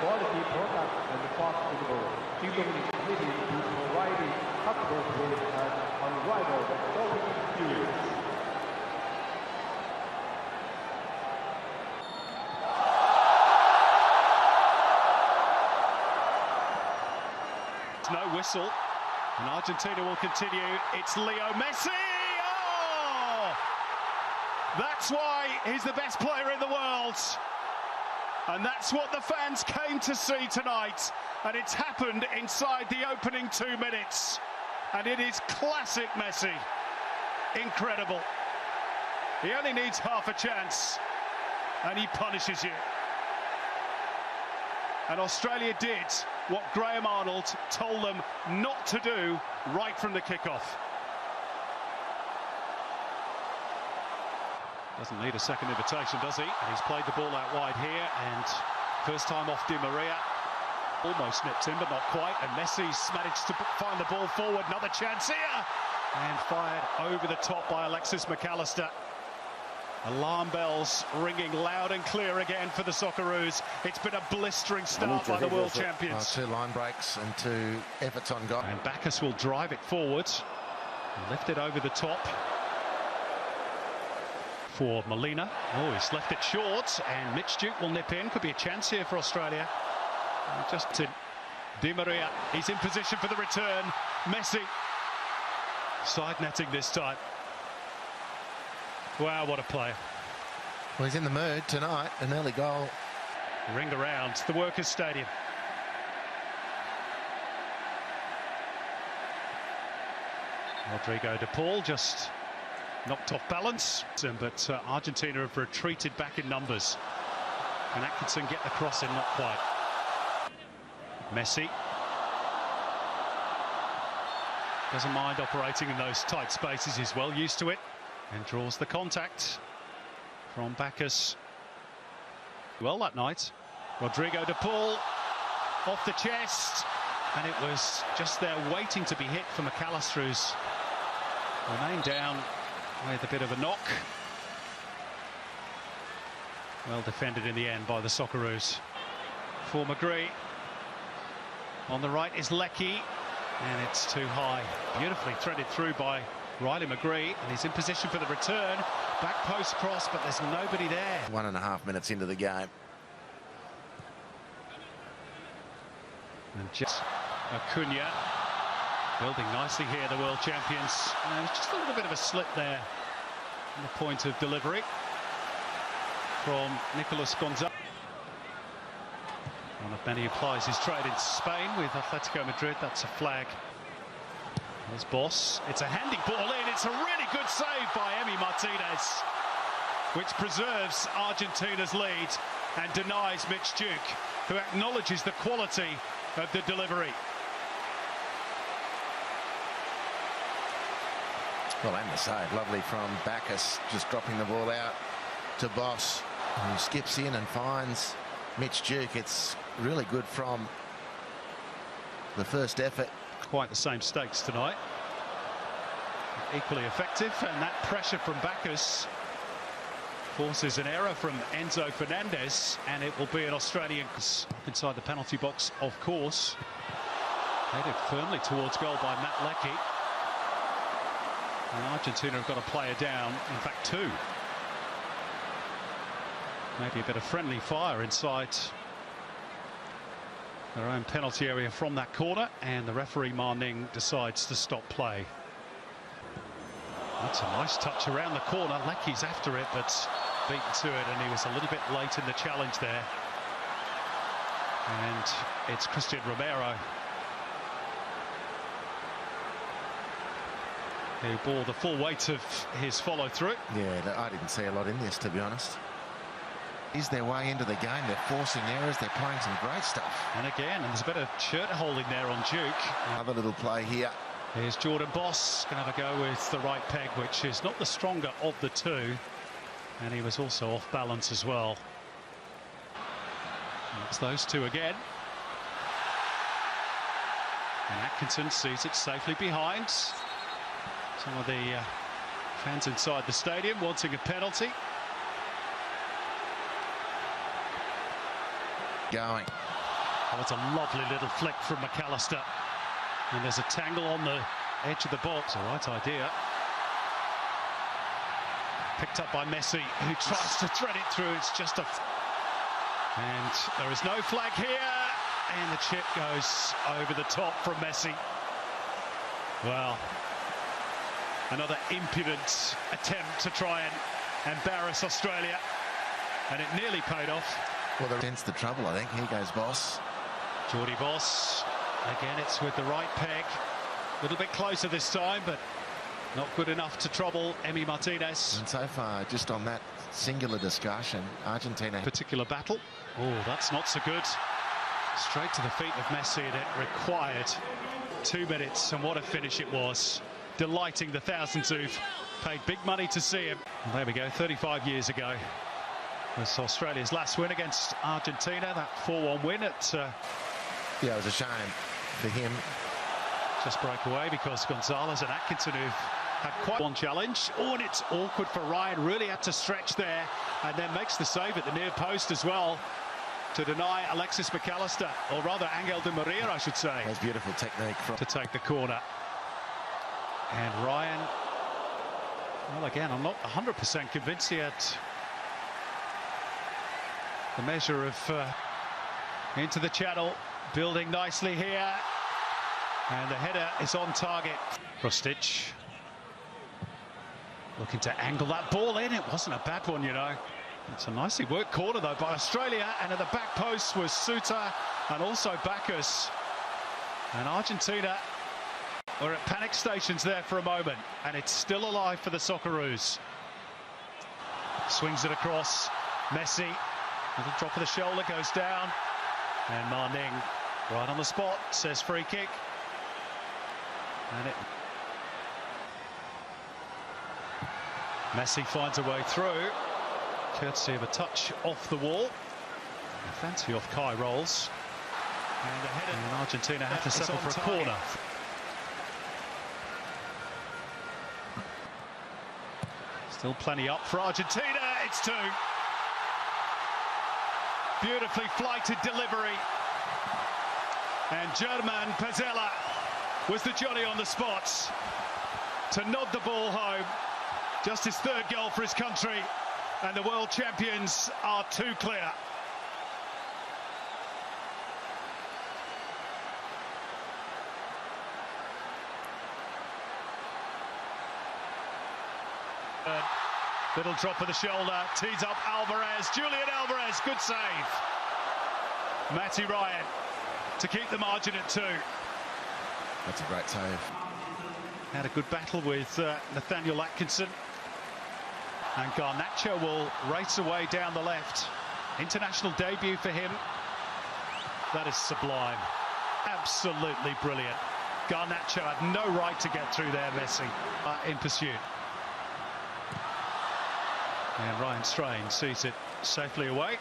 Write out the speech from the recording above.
quality product and fast football. Kingdom is committed to providing customers with an unrivaled shopping experience. No whistle, and Argentina will continue. It's Leo Messi! Oh! That's why he's the best player in the world. And that's what the fans came to see tonight. And it's happened inside the opening 2 minutes. And it is classic Messi. Incredible. He only needs half a chance, and he punishes you. And Australia did what Graham Arnold told them not to do right from the kickoff. Doesn't need a second invitation, does he? And he's played the ball out wide here, and first time off Di Maria. Almost nipped in, but not quite. And Messi's managed to find the ball forward. Another chance here. And fired over the top by Alexis McAllister. Alarm bells ringing loud and clear again for the Socceroos. It's been a blistering start by the world champions. 2 line breaks and 2 efforts on goal. And Bacchus will drive it forward. Lift it over the top for Molina. Oh, he's left it short, and Mitch Duke will nip in. Could be a chance here for Australia. Just to Di Maria. He's in position for the return. Messi. Side netting this time. Wow, what a player. Well, he's in the mood tonight. An early goal. Ring around the Workers' Stadium. Rodrigo de Paul just knocked off balance. But Argentina have retreated back in numbers. Can Atkinson get the cross in? Not quite. Messi. Doesn't mind operating in those tight spaces. He's well used to it. And draws the contact from Bacchus. Well that night. Rodrigo de Paul off the chest. And it was just there waiting to be hit for McAllister, who's remained down with a bit of a knock. Well defended in the end by the Socceroos. For McGree. On the right is Leckie. And it's too high. Beautifully threaded through by Riley McGree, and he's in position for the return. Back post cross, but there's nobody there. 1.5 minutes into the game. And just Acuna building nicely here, the world champions. And just a little bit of a slip there on the point of delivery from Nicolas Gonzalez. One of many applies his trade in Spain with Atletico Madrid. That's a flag. There's Boss. It's a handy ball in. It's a really good save by Emi Martinez, which preserves Argentina's lead and denies Mitch Duke, who acknowledges the quality of the delivery. Well, and the save. Lovely from Bacchus, just dropping the ball out to Boss, who skips in and finds Mitch Duke. It's really good from the first effort. Quite the same stakes tonight. Equally effective, and that pressure from Bacchus forces an error from Enzo Fernandez, and it will be an Australian inside the penalty box, of course. Headed firmly towards goal by Matt Leckie. And Argentina have got a player down, in fact 2. Maybe a bit of friendly fire inside their own penalty area from that corner, and the referee Ma Ning decides to stop play. That's a nice touch around the corner. Leckie's after it, but beaten to it, and he was a little bit late in the challenge there. And it's Christian Romero who bore the full weight of his follow-through. Yeah, I didn't see a lot in this, to be honest. Is their way into the game. They're forcing errors. They're playing some great stuff. And again, and there's a bit of shirt holding there on Duke. Another little play here. Here's Jordan Boss, going to have a go with the right peg, which is not the stronger of the two. And he was also off balance as well. And it's those two again. And Atkinson sees it safely behind. Some of the fans inside the stadium wanting a penalty. Going. Oh, it's a lovely little flick from McAllister. And there's a tangle on the edge of the box. The right idea. Picked up by Messi, who tries to thread it through. It's just a... And there is no flag here. And the chip goes over the top from Messi. Well, another impudent attempt to try and embarrass Australia. And it nearly paid off. Well, they're against the trouble, I think. Here goes Boss. Geordie Boss. Again, it's with the right peg. A little bit closer this time, but not good enough to trouble Emi Martinez. And so far, just on that singular discussion, Argentina... Particular battle. Oh, that's not so good. Straight to the feet of Messi, and it required 2 minutes, and what a finish it was. Delighting the thousands who've paid big money to see him. And there we go, 35 years ago. Was Australia's last win against Argentina, that 4-1 win at... Yeah, it was a shame for him. Just broke away because Gonzalez and Atkinson, who've had quite one challenge. Oh, and it's awkward for Ryan, really had to stretch there, and then makes the save at the near post as well to deny Alexis McAllister, or rather Angel Di Maria, I should say. That's beautiful technique from... To take the corner. And Ryan, well, again, I'm not 100% convinced yet. The measure of into the channel, building nicely here. And the header is on target. Krustic looking to angle that ball in. It wasn't a bad one, you know. It's a nicely worked corner, though, by Australia. And at the back post was Suter and also Bacchus. And Argentina were at panic stations there for a moment. And it's still alive for the Socceroos. Swings it across. Messi. Little drop of the shoulder, goes down. And Marning, right on the spot, says free kick. And Messi finds a way through, courtesy of a touch off the wall. A fancy off Kai rolls. And Argentina have to settle for a corner. Still plenty up for Argentina. It's 2. Beautifully flighted delivery. And German Pezzella was the Johnny on the spot to nod the ball home. Just his 3rd goal for his country, and the world champions are too clear. Little drop of the shoulder, tees up Alvarez, Julian Alvarez, good save. Matty Ryan to keep the margin at 2. That's a great save. Had a good battle with Nathaniel Atkinson. And Garnacho will race away down the left. International debut for him. That is sublime. Absolutely brilliant. Garnacho had no right to get through there, Messi, in pursuit. And Ryan Strain sees it safely away.